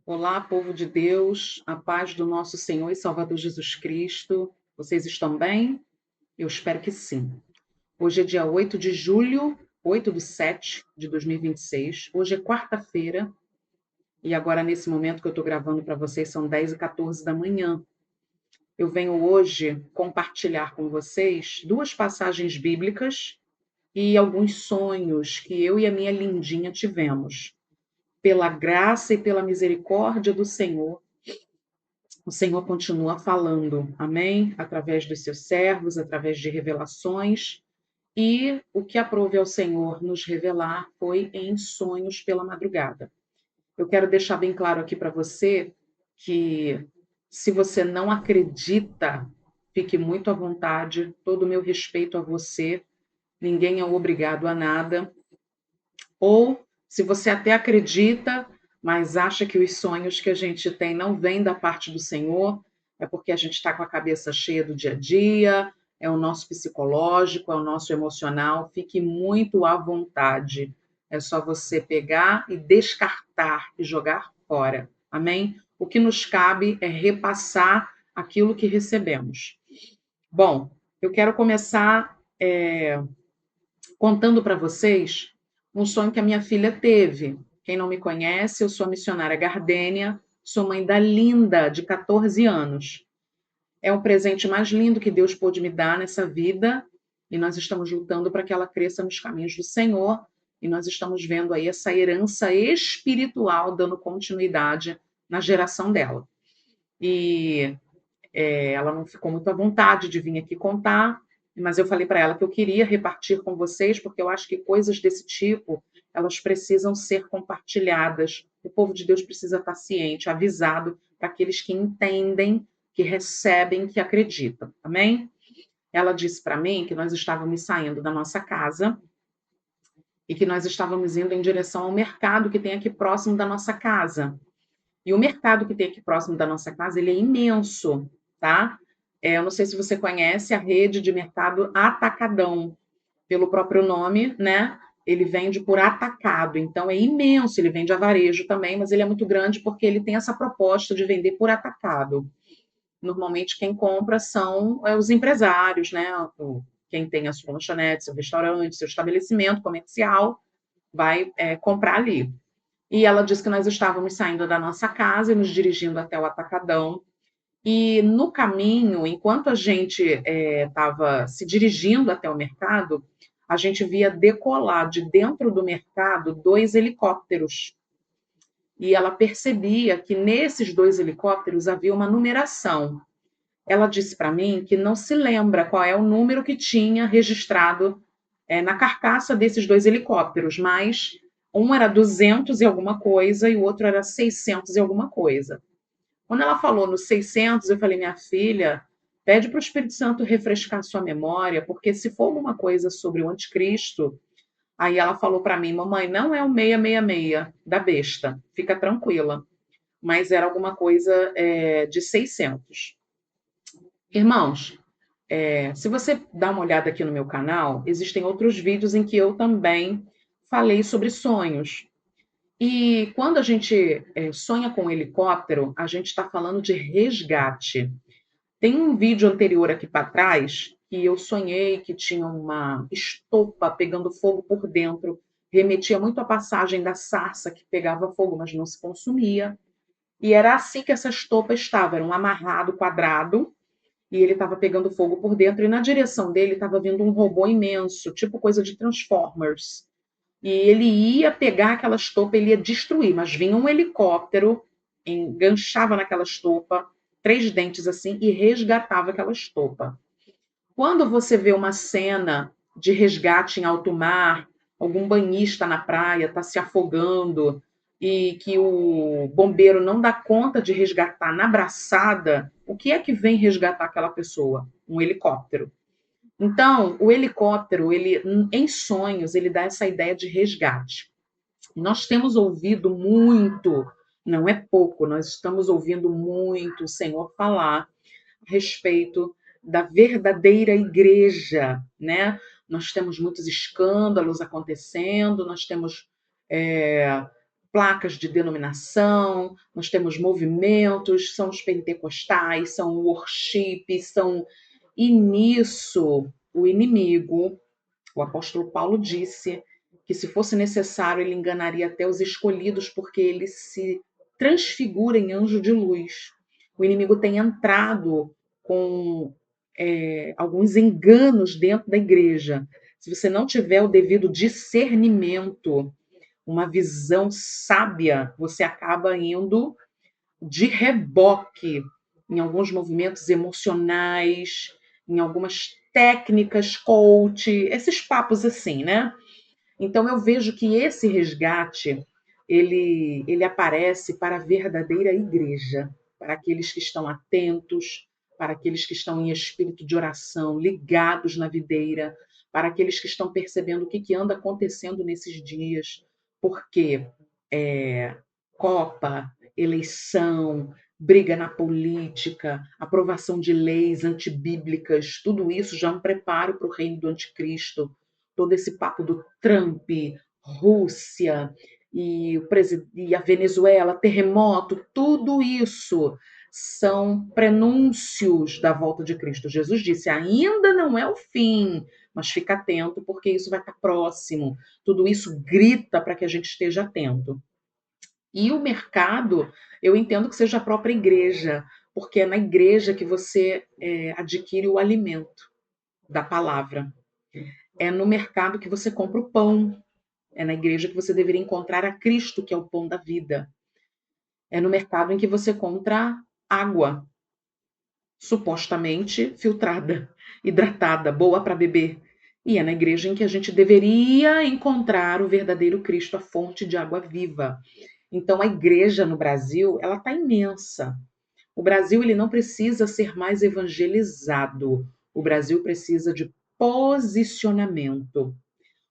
Olá, povo de Deus, a paz do nosso Senhor e Salvador Jesus Cristo. Vocês estão bem? Eu espero que sim. Hoje é dia 8 de julho, 8/7 de 2026. Hoje é quarta-feira e agora, nesse momento que eu estou gravando para vocês, são 10h14 da manhã. Eu venho hoje compartilhar com vocês duas passagens bíblicas e alguns sonhos que eu e a minha lindinha tivemos. Pela graça e pela misericórdia do Senhor, o Senhor continua falando, amém? Através dos seus servos, através de revelações. E o que aprove ao Senhor nos revelar foi em sonhos pela madrugada. Eu quero deixar bem claro aqui para você que, se você não acredita, fique muito à vontade, todo o meu respeito a você, ninguém é obrigado a nada. Ou, se você até acredita, mas acha que os sonhos que a gente tem não vêm da parte do Senhor, é porque a gente está com a cabeça cheia do dia a dia, é o nosso psicológico, é o nosso emocional. Fique muito à vontade. É só você pegar e descartar e jogar fora. Amém? O que nos cabe é repassar aquilo que recebemos. Bom, eu quero começar contando para vocês um sonho que a minha filha teve. Quem não me conhece, eu sou a missionária Gardênia, sou mãe da Linda, de 14 anos. É o presente mais lindo que Deus pôde me dar nessa vida e nós estamos lutando para que ela cresça nos caminhos do Senhor e nós estamos vendo aí essa herança espiritual dando continuidade na geração dela. E ela não ficou muito à vontade de vir aqui contar, mas eu falei para ela que eu queria repartir com vocês, porque eu acho que coisas desse tipo, elas precisam ser compartilhadas. O povo de Deus precisa estar ciente, avisado, para aqueles que entendem, que recebem, que acreditam. Amém? Ela disse para mim que nós estávamos saindo da nossa casa e que nós estávamos indo em direção ao mercado que tem aqui próximo da nossa casa. E o mercado que tem aqui próximo da nossa casa, ele é imenso, tá? Eu não sei se você conhece a rede de mercado Atacadão, pelo próprio nome, né? Ele vende por atacado, então é imenso. Ele vende a varejo também, mas ele é muito grande porque ele tem essa proposta de vender por atacado. Normalmente quem compra são os empresários, né? Quem tem a sua lanchonete, seu restaurante, seu estabelecimento comercial, vai comprar ali. E ela disse que nós estávamos saindo da nossa casa e nos dirigindo até o Atacadão. E no caminho, enquanto a gente estava se dirigindo até o mercado, a gente via decolar de dentro do mercado dois helicópteros. E ela percebia que nesses dois helicópteros havia uma numeração. Ela disse para mim que não se lembra qual é o número que tinha registrado na carcaça desses dois helicópteros, mas um era 200 e alguma coisa e o outro era 600 e alguma coisa. Quando ela falou no 600, eu falei, minha filha, pede para o Espírito Santo refrescar sua memória, porque se for alguma coisa sobre o anticristo, aí ela falou para mim, mamãe, não é o 666 da besta, fica tranquila, mas era alguma coisa de 600. Irmãos, se você dá uma olhada aqui no meu canal, existem outros vídeos em que eu também falei sobre sonhos. E quando a gente sonha com um helicóptero, a gente está falando de resgate. Tem um vídeo anterior aqui para trás que eu sonhei que tinha uma estopa pegando fogo por dentro, remetia muito à passagem da sarça que pegava fogo, mas não se consumia. E era assim que essa estopa estava, era um amarrado quadrado, e ele estava pegando fogo por dentro, e na direção dele estava vindo um robô imenso, tipo coisa de Transformers. E ele ia pegar aquela estopa, ele ia destruir, mas vinha um helicóptero, enganchava naquela estopa, três dentes assim, e resgatava aquela estopa. Quando você vê uma cena de resgate em alto mar, algum banhista na praia está se afogando e que o bombeiro não dá conta de resgatar na braçada, o que é que vem resgatar aquela pessoa? Um helicóptero. Então, o helicóptero, ele, em sonhos, ele dá essa ideia de resgate. Nós temos ouvido muito, não é pouco, nós estamos ouvindo muito o Senhor falar a respeito da verdadeira igreja, né? Nós temos muitos escândalos acontecendo, nós temos placas de denominação, nós temos movimentos, são os pentecostais, são o worship, são... E nisso, o inimigo, o apóstolo Paulo disse que se fosse necessário ele enganaria até os escolhidos, porque ele se transfigura em anjo de luz. O inimigo tem entrado com alguns enganos dentro da igreja. Se você não tiver o devido discernimento, uma visão sábia, você acaba indo de reboque em alguns movimentos emocionais, em algumas técnicas coach, esses papos assim, né? Então eu vejo que esse resgate ele aparece para a verdadeira igreja, para aqueles que estão atentos, para aqueles que estão em espírito de oração, ligados na videira, para aqueles que estão percebendo o que anda acontecendo nesses dias, porque Copa, eleição, briga na política, aprovação de leis antibíblicas, tudo isso já é um preparo para o reino do anticristo. Todo esse papo do Trump, Rússia e a Venezuela, terremoto, tudo isso são prenúncios da volta de Cristo. Jesus disse: ainda não é o fim, mas fica atento, porque isso vai estar próximo. Tudo isso grita para que a gente esteja atento. E o mercado, eu entendo que seja a própria igreja, porque é na igreja que você adquire o alimento da palavra. É no mercado que você compra o pão. É na igreja que você deveria encontrar a Cristo, que é o pão da vida. É no mercado em que você compra água, supostamente filtrada, hidratada, boa para beber. E é na igreja em que a gente deveria encontrar o verdadeiro Cristo, a fonte de água viva. Então a igreja no Brasil, ela está imensa. O Brasil ele não precisa ser mais evangelizado. O Brasil precisa de posicionamento.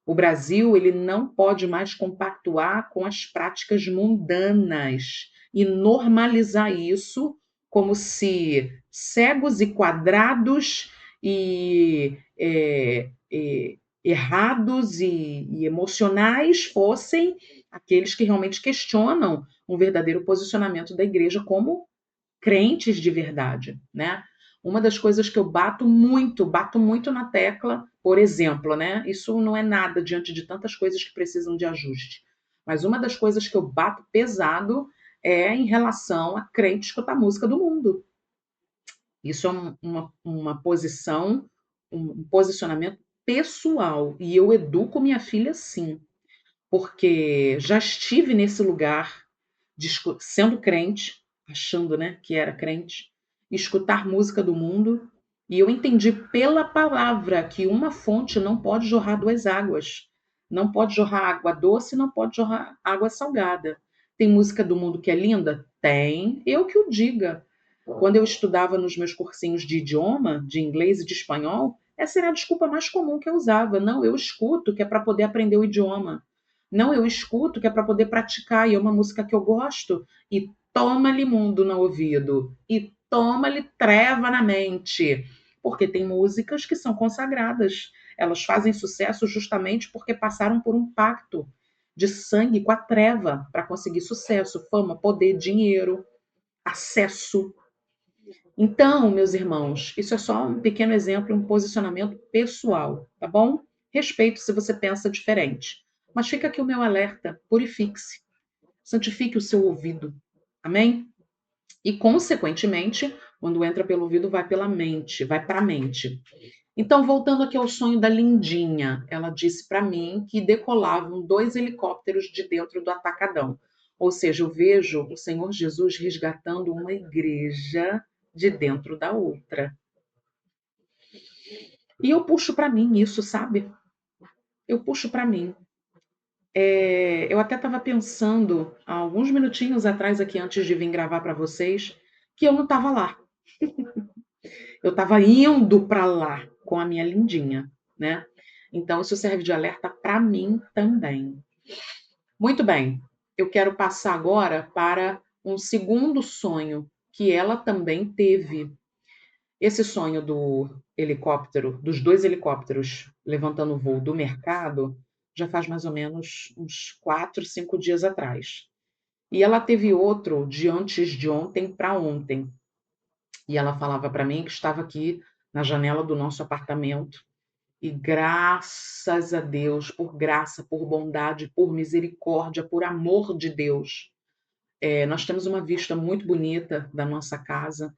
O Brasil ele não pode mais compactuar com as práticas mundanas e normalizar isso como se cegos e quadrados e errados e emocionais fossem aqueles que realmente questionam um verdadeiro posicionamento da igreja como crentes de verdade, né? Uma das coisas que eu bato muito na tecla, por exemplo, né? Isso não é nada diante de tantas coisas que precisam de ajuste. Mas uma das coisas que eu bato pesado é em relação a crente escutar música do mundo. Isso é uma posição, um posicionamento pessoal. E eu educo minha filha sim, porque já estive nesse lugar sendo crente, achando, né, que era crente, escutar música do mundo, e eu entendi pela palavra que uma fonte não pode jorrar duas águas. Não pode jorrar água doce, não pode jorrar água salgada. Tem música do mundo que é linda? Tem, eu que o diga. Quando eu estudava nos meus cursinhos de idioma, de inglês e de espanhol, essa era a desculpa mais comum que eu usava. Não, eu escuto que é para poder aprender o idioma. Não, eu escuto que é para poder praticar, e é uma música que eu gosto. E toma-lhe mundo no ouvido, e toma-lhe treva na mente. Porque tem músicas que são consagradas. Elas fazem sucesso justamente porque passaram por um pacto de sangue com a treva para conseguir sucesso, fama, poder, dinheiro, acesso. Então, meus irmãos, isso é só um pequeno exemplo, um posicionamento pessoal, tá bom? Respeito se você pensa diferente. Mas fica aqui o meu alerta: purifique-se, santifique o seu ouvido. Amém? E, consequentemente, quando entra pelo ouvido, vai pela mente, vai para a mente. Então, voltando aqui ao sonho da Lindinha, ela disse para mim que decolavam 2 helicópteros de dentro do atacadão. Ou seja, eu vejo o Senhor Jesus resgatando uma igreja de dentro da outra. E eu puxo para mim isso, sabe? Eu puxo para mim. Eu até estava pensando há alguns minutinhos atrás aqui antes de vir gravar para vocês que eu não estava lá. Eu estava indo para lá com a minha lindinha, né? Então isso serve de alerta para mim também. Muito bem. Eu quero passar agora para um segundo sonho que ela também teve. Esse sonho do helicóptero, dos 2 helicópteros levantando o voo do mercado, já faz mais ou menos uns 4, 5 dias atrás. E ela teve outro de antes de ontem para ontem. E ela falava para mim que estava aqui na janela do nosso apartamento. E graças a Deus, por graça, por bondade, por misericórdia, por amor de Deus, nós temos uma vista muito bonita da nossa casa,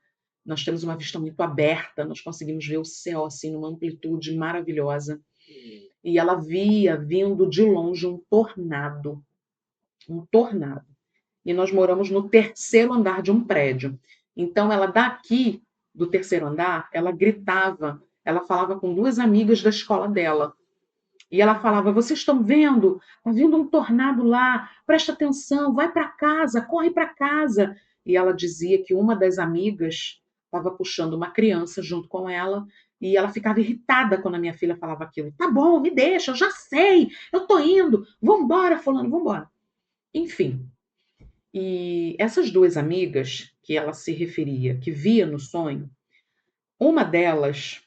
nós temos uma vista muito aberta, nós conseguimos ver o céu assim numa amplitude maravilhosa. E ela via vindo de longe um tornado, um tornado. E nós moramos no terceiro andar de um prédio. Então ela daqui do terceiro andar, ela gritava, ela falava com duas amigas da escola dela. E ela falava: "Vocês estão vendo? Está vindo um tornado lá. Presta atenção, vai para casa, corre para casa". E ela dizia que uma das amigas estava puxando uma criança junto com ela e ela ficava irritada quando a minha filha falava aquilo. "Tá bom, me deixa, eu já sei. Eu tô indo. Vambora, fulano, vambora". Enfim, e essas duas amigas que ela se referia, que via no sonho, uma delas,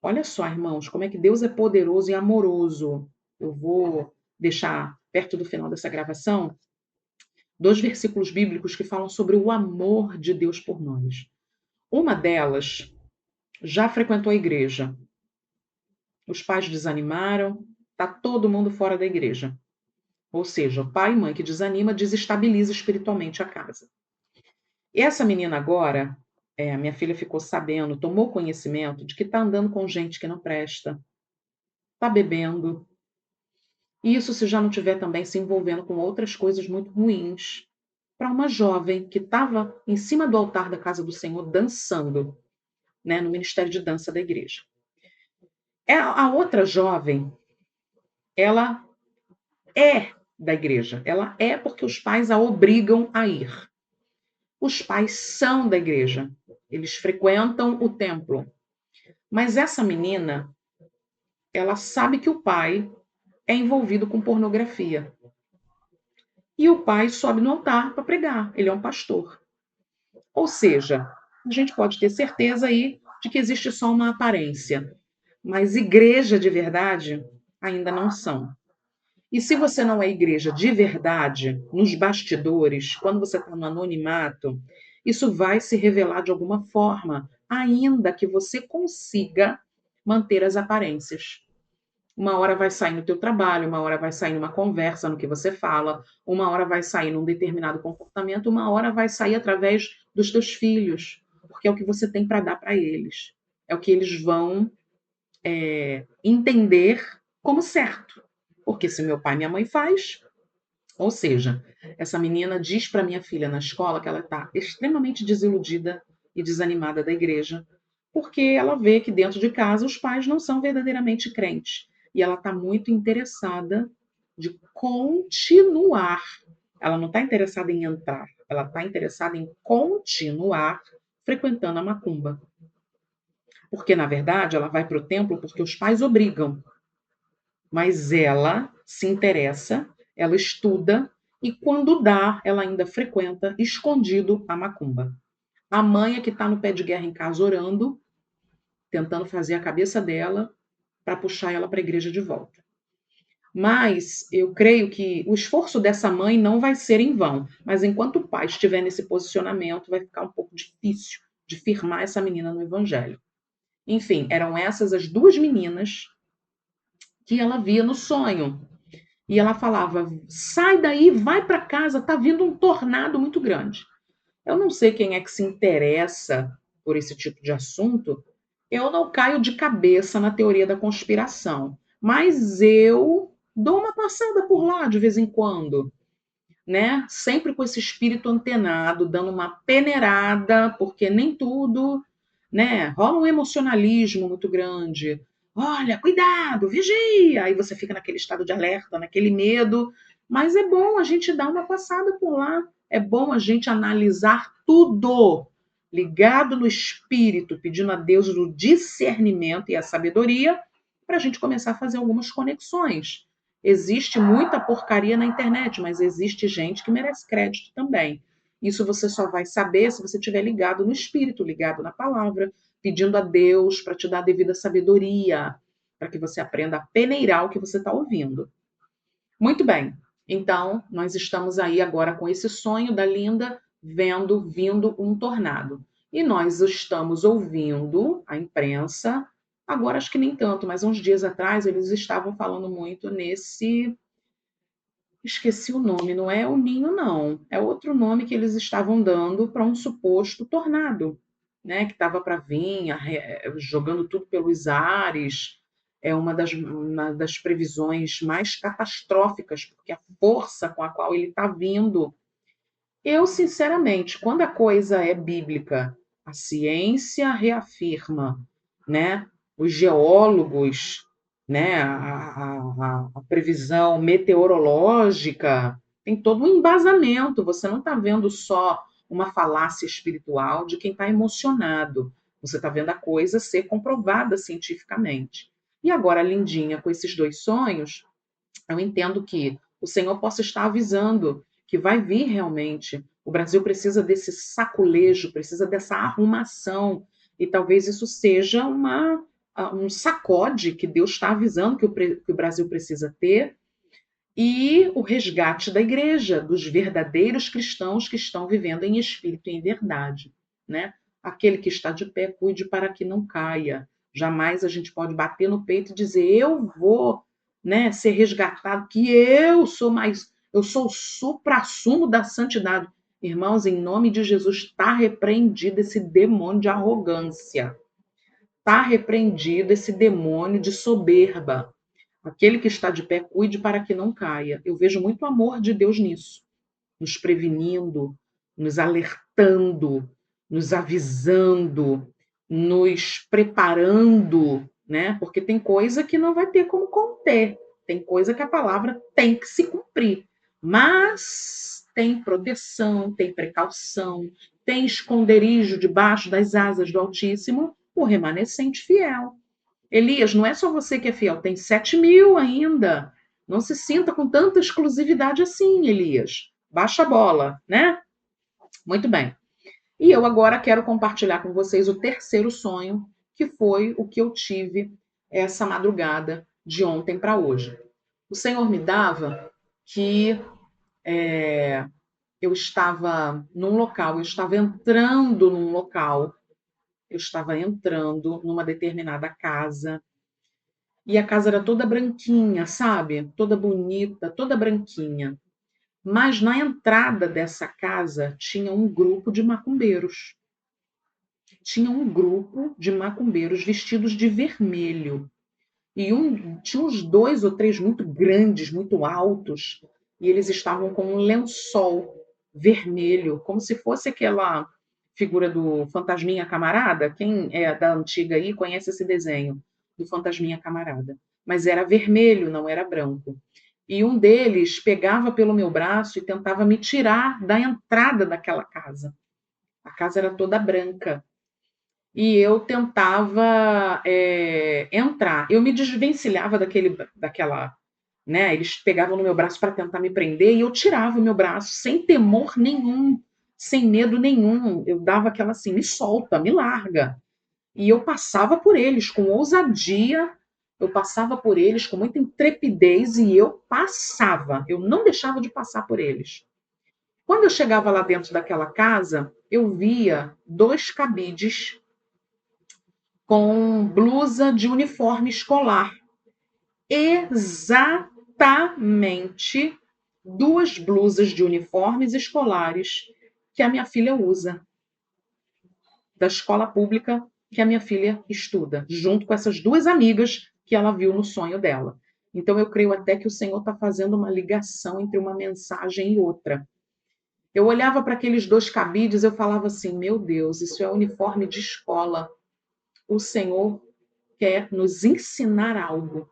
olha só, irmãos, como é que Deus é poderoso e amoroso. Eu vou deixar perto do final dessa gravação 2 versículos bíblicos que falam sobre o amor de Deus por nós. Uma delas já frequentou a igreja. Os pais desanimaram, tá todo mundo fora da igreja. Ou seja, o pai e mãe que desanima desestabiliza espiritualmente a casa. E essa menina agora, minha filha ficou sabendo, tomou conhecimento de que está andando com gente que não presta, está bebendo. E isso se já não tiver também se envolvendo com outras coisas muito ruins. Para uma jovem que estava em cima do altar da casa do Senhor dançando, né, no ministério de dança da igreja. A outra jovem, ela é da igreja. Ela é porque os pais a obrigam a ir. Os pais são da igreja. Eles frequentam o templo. Mas essa menina, ela sabe que o pai é envolvido com pornografia. E o pai sobe no altar para pregar. Ele é um pastor. Ou seja, a gente pode ter certeza aí de que existe só uma aparência. Mas igreja de verdade ainda não são. E se você não é igreja de verdade, nos bastidores, quando você está no anonimato, isso vai se revelar de alguma forma, ainda que você consiga manter as aparências. Uma hora vai sair no teu trabalho, uma hora vai sair numa conversa no que você fala, uma hora vai sair num determinado comportamento, uma hora vai sair através dos teus filhos, porque é o que você tem para dar para eles. É o que eles vão entender como certo. Porque se meu pai e minha mãe faz, ou seja, essa menina diz para minha filha na escola que ela está extremamente desiludida e desanimada da igreja, porque ela vê que dentro de casa os pais não são verdadeiramente crentes. E ela está muito interessada de continuar. Ela não está interessada em entrar, ela está interessada em continuar frequentando a macumba. Porque, na verdade, ela vai para o templo porque os pais obrigam. Mas ela se interessa, ela estuda e, quando dá, ela ainda frequenta escondido a macumba. A mãe é que está no pé de guerra em casa orando, tentando fazer a cabeça dela para puxar ela para a igreja de volta. Mas eu creio que o esforço dessa mãe não vai ser em vão. Mas enquanto o pai estiver nesse posicionamento, vai ficar um pouco difícil de firmar essa menina no evangelho. Enfim, eram essas as duas meninas que ela via no sonho. E ela falava: sai daí, vai para casa, tá vindo um tornado muito grande. Eu não sei quem é que se interessa por esse tipo de assunto. Eu não caio de cabeça na teoria da conspiração, mas eu dou uma passada por lá de vez em quando, né? Sempre com esse espírito antenado, dando uma peneirada, porque nem tudo, né? Rola um emocionalismo muito grande. Olha, cuidado, vigia! Aí você fica naquele estado de alerta, naquele medo. Mas é bom a gente dar uma passada por lá. É bom a gente analisar tudo, ligado no espírito, pedindo a Deus o discernimento e a sabedoria para a gente começar a fazer algumas conexões. Existe muita porcaria na internet, mas existe gente que merece crédito também. Isso você só vai saber se você estiver ligado no espírito, ligado na palavra, pedindo a Deus para te dar a devida sabedoria, para que você aprenda a peneirar o que você está ouvindo. Muito bem. Então, nós estamos aí agora com esse sonho da Linda vendo vindo um tornado. E nós estamos ouvindo a imprensa, agora acho que nem tanto, mas uns dias atrás eles estavam falando muito nesse. Esqueci o nome, não é o Ninho, não. É outro nome que eles estavam dando para um suposto tornado, né? Que estava para vir, jogando tudo pelos ares. É uma das previsões mais catastróficas, porque a força com a qual ele está vindo. Eu, sinceramente, quando a coisa é bíblica, a ciência reafirma, né? Os geólogos, né? A previsão meteorológica tem todo um embasamento. Você não está vendo só uma falácia espiritual de quem está emocionado. Você está vendo a coisa ser comprovada cientificamente. E agora, a Lindinha, com esses dois sonhos, eu entendo que o Senhor possa estar avisando que vai vir realmente. O Brasil precisa desse saculejo, precisa dessa arrumação. E talvez isso seja um sacode que Deus está avisando que o Brasil precisa ter, e o resgate da igreja, dos verdadeiros cristãos que estão vivendo em espírito e em verdade, né? Aquele que está de pé, cuide para que não caia. Jamais a gente pode bater no peito e dizer eu vou, né, ser resgatado, que eu sou o suprassumo da santidade. Irmãos, em nome de Jesus, está repreendido esse demônio de arrogância. Está repreendido esse demônio de soberba. Aquele que está de pé, cuide para que não caia. Eu vejo muito amor de Deus nisso, nos prevenindo, nos alertando, nos avisando, nos preparando, né? Porque tem coisa que não vai ter como conter, tem coisa que a palavra tem que se cumprir. Mas tem proteção, tem precaução, tem esconderijo debaixo das asas do Altíssimo, o remanescente fiel. Elias, não é só você que é fiel, tem 7.000 ainda. Não se sinta com tanta exclusividade assim, Elias. Baixa a bola, né? Muito bem. E eu agora quero compartilhar com vocês o terceiro sonho, que foi o que eu tive essa madrugada de ontem para hoje. O Senhor me dava que eu estava num local, eu estava entrando num local, eu estava entrando numa determinada casa. E a casa era toda branquinha, sabe? Toda bonita, toda branquinha. Mas na entrada dessa casa tinha um grupo de macumbeiros. Tinha um grupo de macumbeiros vestidos de vermelho. E tinha uns dois ou três muito grandes, muito altos, e eles estavam com um lençol vermelho, como se fosse aquela figura do Fantasminha Camarada. Quem é da antiga aí conhece esse desenho do Fantasminha Camarada. Mas era vermelho, não era branco. E um deles pegava pelo meu braço e tentava me tirar da entrada daquela casa. A casa era toda branca e eu tentava entrar. Eu me desvencilhava daquela, né? Eles pegavam no meu braço para tentar me prender e eu tirava o meu braço sem temor nenhum, sem medo nenhum. Eu dava aquela assim, me solta, me larga. E eu passava por eles com ousadia, eu passava por eles com muita intrepidez e eu passava. Eu não deixava de passar por eles. Quando eu chegava lá dentro daquela casa, eu via dois cabides com blusa de uniforme escolar. Exatamente duas blusas de uniformes escolares que a minha filha usa, da escola pública que a minha filha estuda, junto com essas duas amigas que ela viu no sonho dela. Então eu creio até que o Senhor está fazendo uma ligação entre uma mensagem e outra. Eu olhava para aqueles dois cabides, eu falava assim: meu Deus, isso é uniforme de escola. O Senhor quer nos ensinar algo,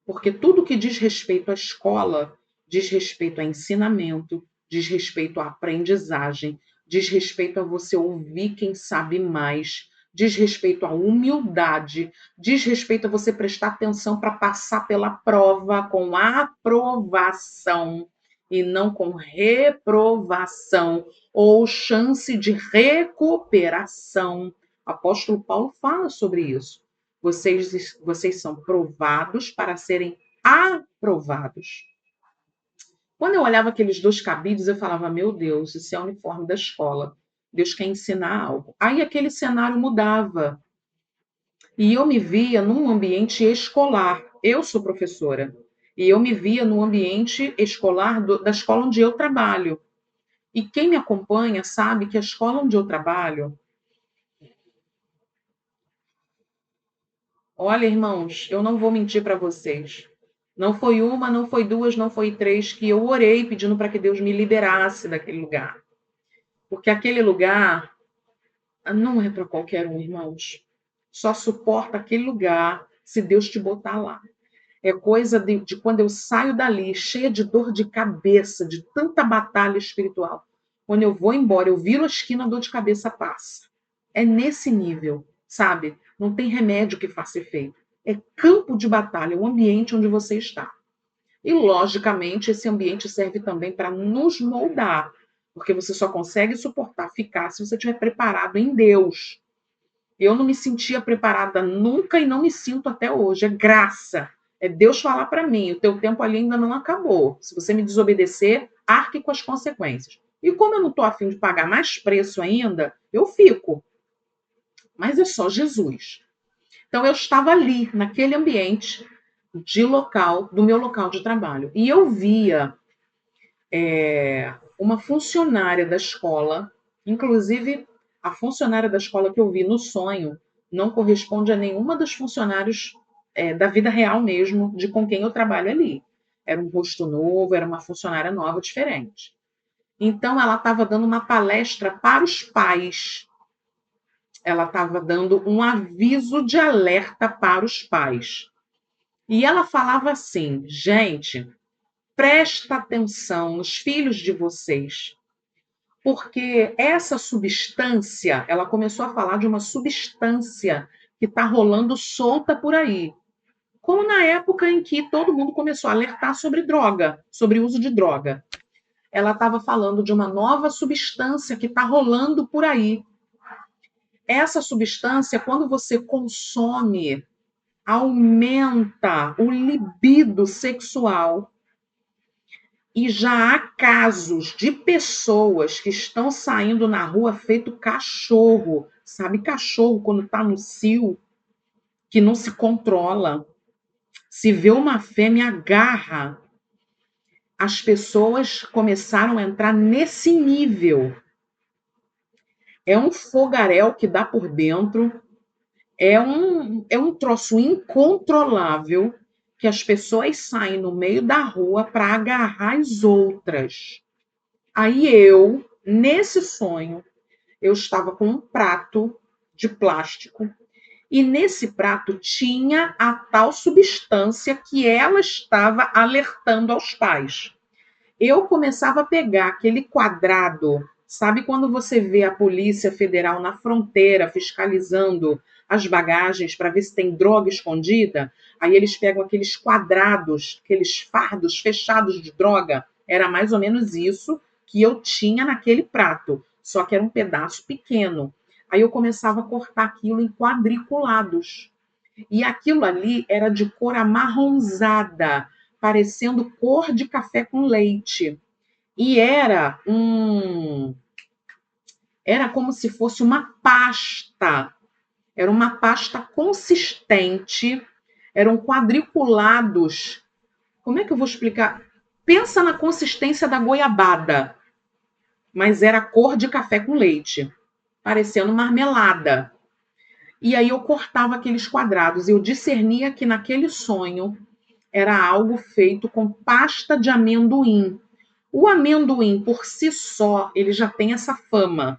porque tudo que diz respeito à escola diz respeito a ensinamento, diz respeito à aprendizagem, diz respeito a você ouvir quem sabe mais, diz respeito à humildade, diz respeito a você prestar atenção para passar pela prova com aprovação e não com reprovação ou chance de recuperação. O apóstolo Paulo fala sobre isso. Vocês são provados para serem aprovados. Quando eu olhava aqueles dois cabides, eu falava: meu Deus, isso é o uniforme da escola. Deus quer ensinar algo. Aí aquele cenário mudava. E eu me via num ambiente escolar. Eu sou professora. E eu me via no ambiente escolar da escola onde eu trabalho. E quem me acompanha sabe que a escola onde eu trabalho, olha, irmãos, eu não vou mentir para vocês. Não foi uma, não foi duas, não foi três que eu orei pedindo para que Deus me liberasse daquele lugar. Porque aquele lugar não é para qualquer um, irmãos. Só suporta aquele lugar se Deus te botar lá. É coisa de quando eu saio dali cheia de dor de cabeça, de tanta batalha espiritual. Quando eu vou embora, eu viro a esquina, a dor de cabeça passa. É nesse nível, sabe? Não tem remédio que faça efeito. É campo de batalha, o ambiente onde você está. E, logicamente, esse ambiente serve também para nos moldar, porque você só consegue suportar ficar se você estiver preparado em Deus. Eu não me sentia preparada nunca e não me sinto até hoje. É graça. É Deus falar para mim: o teu tempo ali ainda não acabou. Se você me desobedecer, arque com as consequências. E como eu não estou afim de pagar mais preço ainda, eu fico. Mas é só Jesus. Então eu estava ali, naquele ambiente do meu local de trabalho. E eu via uma funcionária da escola, inclusive a funcionária da escola que eu vi no sonho, não corresponde a nenhuma dos funcionários da vida real mesmo, de com quem eu trabalho ali. Era um rosto novo, era uma funcionária nova, diferente. Então, ela estava dando uma palestra para os pais. Ela estava dando um aviso de alerta para os pais. E ela falava assim: gente, presta atenção nos filhos de vocês, porque essa substância, ela começou a falar de uma substância que está rolando solta por aí. Como na época em que todo mundo começou a alertar sobre droga, sobre o uso de droga. Ela estava falando de uma nova substância que está rolando por aí. Essa substância, quando você consome, aumenta o libido sexual. E já há casos de pessoas que estão saindo na rua feito cachorro. Sabe cachorro quando está no cio, que não se controla. Se vê uma fêmea, agarra. As pessoas começaram a entrar nesse nível. É um fogaréu que dá por dentro. É um troço incontrolável que as pessoas saem no meio da rua para agarrar as outras. Aí eu, nesse sonho, eu estava com um prato de plástico e nesse prato tinha a tal substância que ela estava alertando aos pais. Eu começava a pegar aquele quadrado, sabe quando você vê a Polícia Federal na fronteira fiscalizando as bagagens para ver se tem droga escondida? Aí eles pegam aqueles quadrados, aqueles fardos fechados de droga. Era mais ou menos isso que eu tinha naquele prato, só que era um pedaço pequeno. Aí eu começava a cortar aquilo em quadriculados. E aquilo ali era de cor amarronzada, parecendo cor de café com leite. E era como se fosse uma pasta. Era uma pasta consistente, eram quadriculados. Como é que eu vou explicar? Pensa na consistência da goiabada, mas era cor de café com leite, parecendo marmelada. E aí eu cortava aqueles quadrados e eu discernia que naquele sonho era algo feito com pasta de amendoim. O amendoim, por si só, ele já tem essa fama,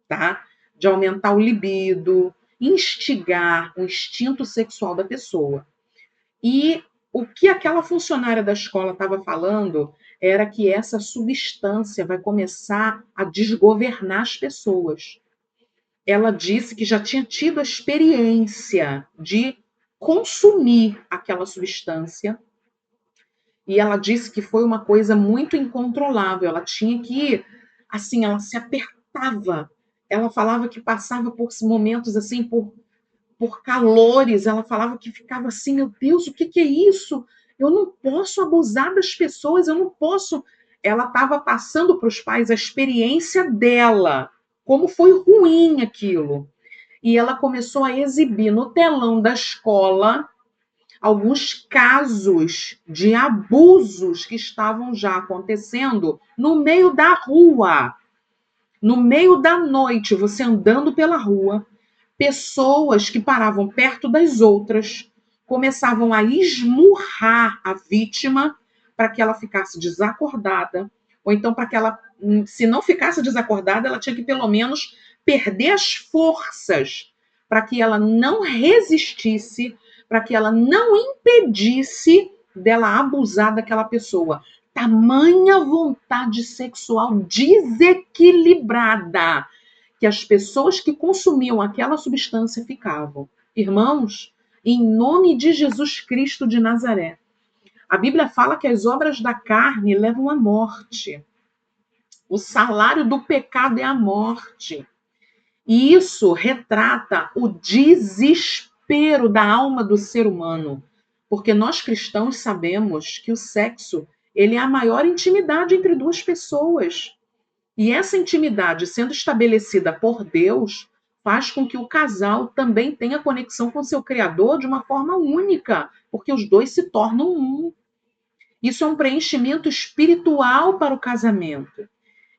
tá? De aumentar o libido, instigar o instinto sexual da pessoa. E o que aquela funcionária da escola estava falando era que essa substância vai começar a desgovernar as pessoas. Ela disse que já tinha tido a experiência de consumir aquela substância e ela disse que foi uma coisa muito incontrolável. Ela tinha que, assim, ela se apertava. Ela falava que passava por momentos assim, por calores. Ela falava que ficava assim, meu Deus, o que é isso? Eu não posso abusar das pessoas, eu não posso. Ela estava passando para os pais a experiência dela, como foi ruim aquilo. E ela começou a exibir no telão da escola alguns casos de abusos que estavam já acontecendo no meio da rua, no meio da noite, você andando pela rua, pessoas que paravam perto das outras começavam a esmurrar a vítima para que ela ficasse desacordada, ou então para que ela, se não ficasse desacordada, ela tinha que pelo menos perder as forças para que ela não resistisse, para que ela não impedisse dela abusar daquela pessoa. Tamanha vontade sexual desequilibrada que as pessoas que consumiam aquela substância ficavam. Irmãos, em nome de Jesus Cristo de Nazaré, a Bíblia fala que as obras da carne levam à morte. O salário do pecado é a morte. E isso retrata o desespero da alma do ser humano. Porque nós cristãos sabemos que o sexo, ele é a maior intimidade entre duas pessoas. E essa intimidade sendo estabelecida por Deus faz com que o casal também tenha conexão com seu Criador de uma forma única, porque os dois se tornam um. Isso é um preenchimento espiritual para o casamento.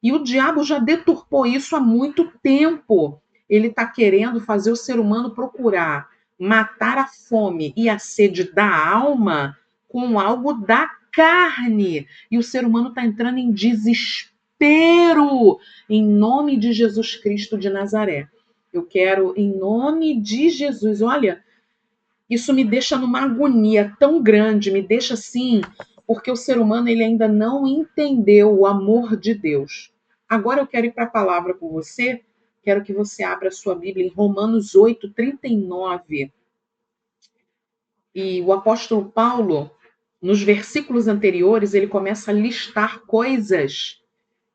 E o diabo já deturpou isso há muito tempo. Ele está querendo fazer o ser humano procurar matar a fome e a sede da alma com algo da carne. E o ser humano está entrando em desespero em nome de Jesus Cristo de Nazaré. Eu quero, em nome de Jesus, olha, isso me deixa numa agonia tão grande, me deixa assim, porque o ser humano ele ainda não entendeu o amor de Deus. Agora eu quero ir para a palavra com você, quero que você abra a sua Bíblia em Romanos 8:39. E o apóstolo Paulo, nos versículos anteriores, ele começa a listar coisas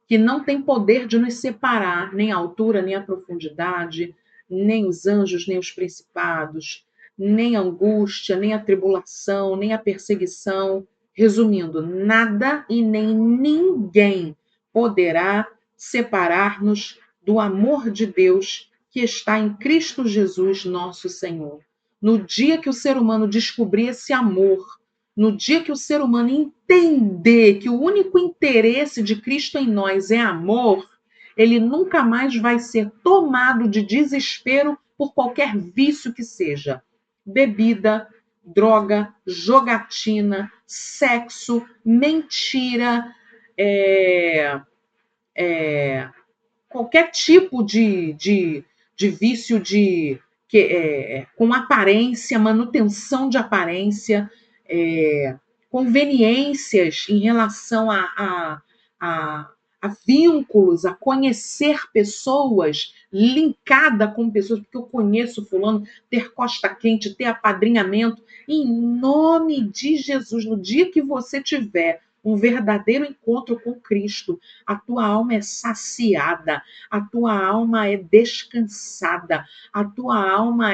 que não têm poder de nos separar, nem a altura, nem a profundidade, nem os anjos, nem os principados, nem a angústia, nem a tribulação, nem a perseguição. Resumindo, nada e nem ninguém poderá separar-nos do amor de Deus que está em Cristo Jesus, nosso Senhor. No dia que o ser humano descobrir esse amor, no dia que o ser humano entender que o único interesse de Cristo em nós é amor, ele nunca mais vai ser tomado de desespero por qualquer vício que seja. Bebida, droga, jogatina, sexo, mentira, qualquer tipo de vício com aparência, manutenção de aparência, conveniências em relação a vínculos, a conhecer pessoas, linkada com pessoas, porque eu conheço fulano, ter costa quente, ter apadrinhamento, em nome de Jesus, no dia que você tiver um verdadeiro encontro com Cristo, a tua alma é saciada, a tua alma é descansada, a tua alma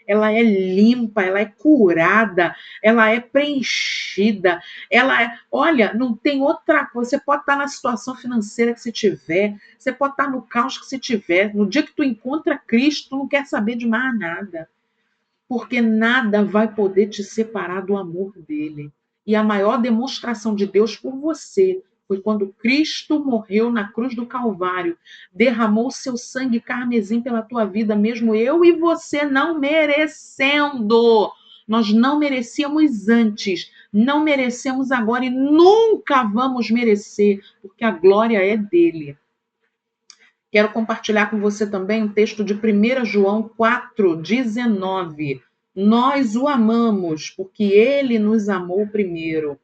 ela é limpa, ela é curada, ela é preenchida, olha, não tem outra coisa, você pode estar na situação financeira que você tiver, você pode estar no caos que você tiver, no dia que tu encontra Cristo, tu não quer saber de mais nada, porque nada vai poder te separar do amor dele. E a maior demonstração de Deus por você foi quando Cristo morreu na cruz do Calvário, derramou seu sangue carmesim pela tua vida, mesmo eu e você não merecendo. Nós não merecíamos antes, não merecemos agora e nunca vamos merecer, porque a glória é dele. Quero compartilhar com você também um texto de 1 João 4:19. Nós o amamos porque ele nos amou primeiro.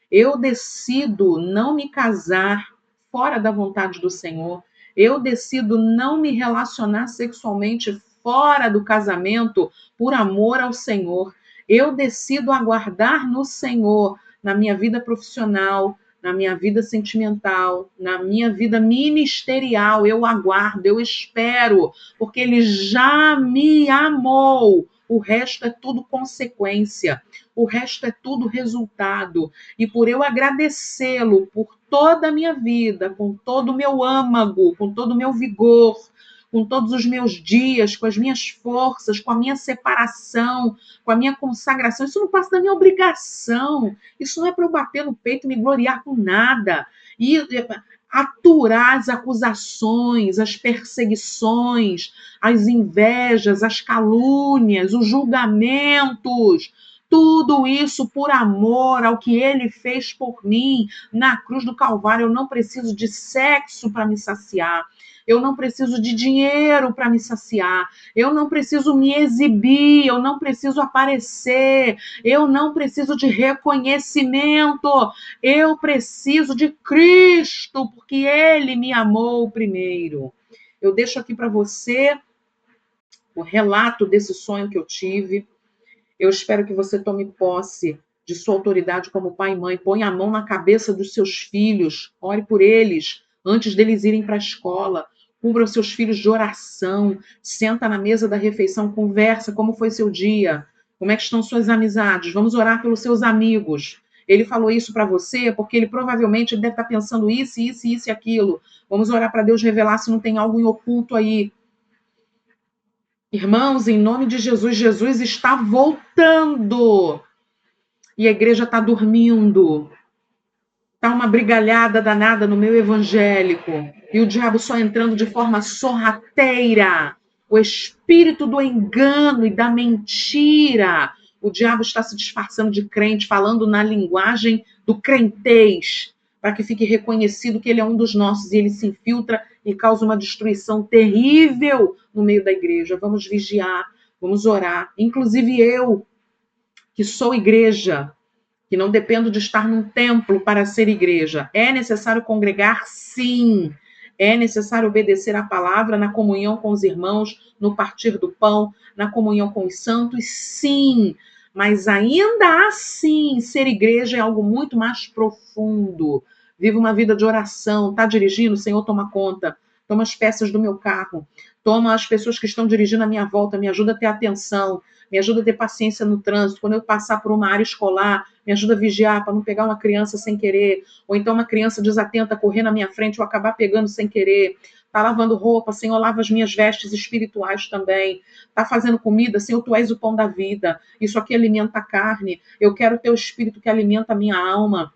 Eu decido não me casar fora da vontade do Senhor. Eu decido não me relacionar sexualmente fora do casamento por amor ao Senhor. Eu decido aguardar no Senhor na minha vida profissional, na minha vida sentimental, na minha vida ministerial. Eu aguardo, eu espero, porque Ele já me amou O resto é tudo consequência, o resto é tudo resultado. E por eu agradecê-lo por toda a minha vida, com todo o meu âmago, com todo o meu vigor, com todos os meus dias, com as minhas forças, com a minha separação, com a minha consagração, isso não passa da minha obrigação. Isso não é para eu bater no peito e me gloriar com nada. E aturar as acusações, as perseguições, as invejas, as calúnias, os julgamentos, tudo isso por amor ao que ele fez por mim na cruz do Calvário. Eu não preciso de sexo para me saciar. Eu não preciso de dinheiro para me saciar. Eu não preciso me exibir. Eu não preciso aparecer. Eu não preciso de reconhecimento. Eu preciso de Cristo, porque Ele me amou primeiro. Eu deixo aqui para você o relato desse sonho que eu tive. Eu espero que você tome posse de sua autoridade como pai e mãe. Põe a mão na cabeça dos seus filhos. Ore por eles antes deles irem para a escola. Cubra os seus filhos de oração. Senta na mesa da refeição. Conversa como foi seu dia. Como é que estão suas amizades? Vamos orar pelos seus amigos. Ele falou isso para você porque ele provavelmente deve estar pensando isso, isso, isso e aquilo. Vamos orar para Deus revelar se não tem algo em oculto aí. Irmãos, em nome de Jesus, Jesus está voltando. E a igreja está dormindo. Está uma brigalhada danada no meio evangélico. E o diabo só entrando de forma sorrateira. O espírito do engano e da mentira. O diabo está se disfarçando de crente, falando na linguagem do crentez, para que fique reconhecido que ele é um dos nossos. E ele se infiltra e causa uma destruição terrível no meio da igreja. Vamos vigiar, vamos orar. Inclusive eu, que sou igreja, que não dependo de estar num templo para ser igreja. É necessário congregar? Sim. É necessário obedecer à palavra na comunhão com os irmãos, no partir do pão, na comunhão com os santos? Sim. Mas ainda assim, ser igreja é algo muito mais profundo. Vive uma vida de oração. Está dirigindo? Senhor, toma conta. Toma as peças do meu carro. Toma as pessoas que estão dirigindo à minha volta. Me ajuda a ter atenção. Me ajuda a ter paciência no trânsito. Quando eu passar por uma área escolar, me ajuda a vigiar para não pegar uma criança sem querer, ou então uma criança desatenta correr na minha frente ou acabar pegando sem querer. Tá lavando roupa, Senhor, lava as minhas vestes espirituais também. Tá fazendo comida, Senhor, tu és o pão da vida. Isso aqui alimenta a carne. Eu quero o teu espírito que alimenta a minha alma.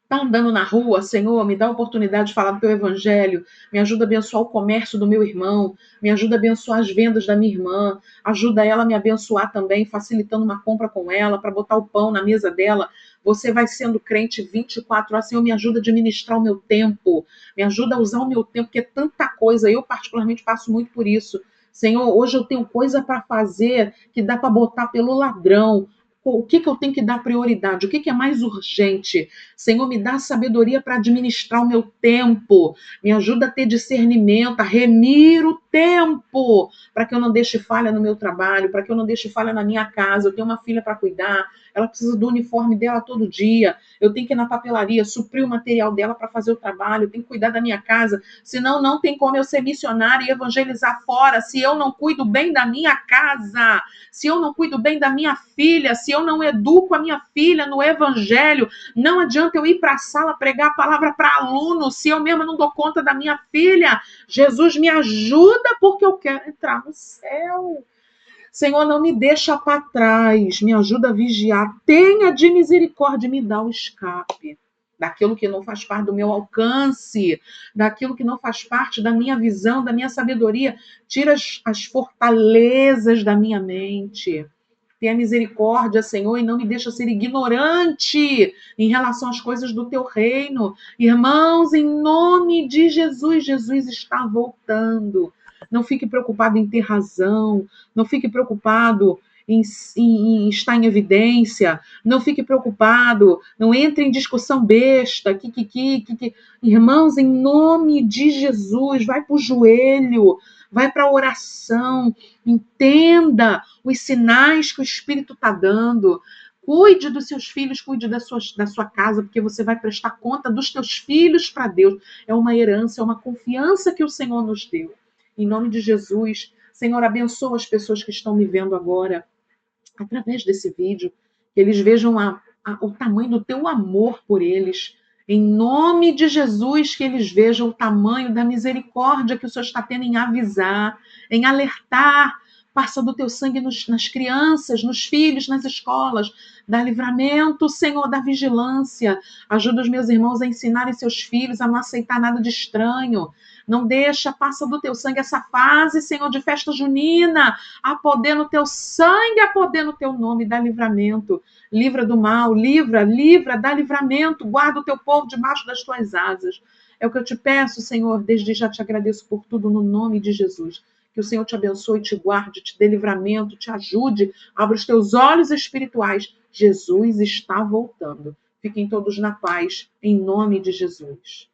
Está andando na rua, Senhor, me dá a oportunidade de falar do teu evangelho, me ajuda a abençoar o comércio do meu irmão, me ajuda a abençoar as vendas da minha irmã, ajuda ela a me abençoar também, facilitando uma compra com ela, para botar o pão na mesa dela. Você vai sendo crente 24 horas, Senhor, me ajuda a administrar o meu tempo, me ajuda a usar o meu tempo, porque é tanta coisa, eu particularmente passo muito por isso. Senhor, hoje eu tenho coisa para fazer que dá para botar pelo ladrão. O que eu tenho que dar prioridade? O que é mais urgente? Senhor, me dá sabedoria para administrar o meu tempo. Me ajuda a ter discernimento, a remir o tempo, para que eu não deixe falha no meu trabalho, para que eu não deixe falha na minha casa. Eu tenho uma filha para cuidar, ela precisa do uniforme dela todo dia. Eu tenho que ir na papelaria, suprir o material dela para fazer o trabalho, eu tenho que cuidar da minha casa. Senão, não tem como eu ser missionária e evangelizar fora se eu não cuido bem da minha casa, se eu não cuido bem da minha filha, se eu não educo a minha filha no evangelho. Não adianta eu ir para a sala pregar a palavra para aluno se eu mesma não dou conta da minha filha. Jesus, me ajuda porque eu quero entrar no céu. Senhor, não me deixa para trás, me ajuda a vigiar. Tenha de misericórdia, me dá o escape daquilo que não faz parte do meu alcance, daquilo que não faz parte da minha visão, da minha sabedoria. Tira as fortalezas da minha mente. Tenha misericórdia, Senhor, e não me deixa ser ignorante em relação às coisas do teu reino. Irmãos, em nome de Jesus, Jesus está voltando. Não fique preocupado em ter razão, não fique preocupado em estar em evidência, não fique preocupado, não entre em discussão besta. Irmãos, em nome de Jesus, vai para o joelho, vai para a oração, entenda os sinais que o Espírito está dando. Cuide dos seus filhos, cuide da sua casa, porque você vai prestar conta dos teus filhos para Deus. É uma herança, é uma confiança que o Senhor nos deu. Em nome de Jesus, Senhor, abençoa as pessoas que estão me vendo agora, através desse vídeo, que eles vejam o tamanho do teu amor por eles. Em nome de Jesus, que eles vejam o tamanho da misericórdia que o Senhor está tendo em avisar, em alertar. Passa do teu sangue nas crianças, nos filhos, nas escolas. Dá livramento, Senhor, da vigilância. Ajuda os meus irmãos a ensinarem seus filhos a não aceitar nada de estranho. Não deixa, passa do teu sangue essa fase, Senhor, de festa junina. Há poder no teu sangue, há poder no teu nome. Dá livramento. Livra do mal, livra, dá livramento. Guarda o teu povo debaixo das tuas asas. É o que eu te peço, Senhor. Desde já te agradeço por tudo no nome de Jesus. Que o Senhor te abençoe, te guarde, te dê livramento, te ajude. Abra os teus olhos espirituais. Jesus está voltando. Fiquem todos na paz, em nome de Jesus.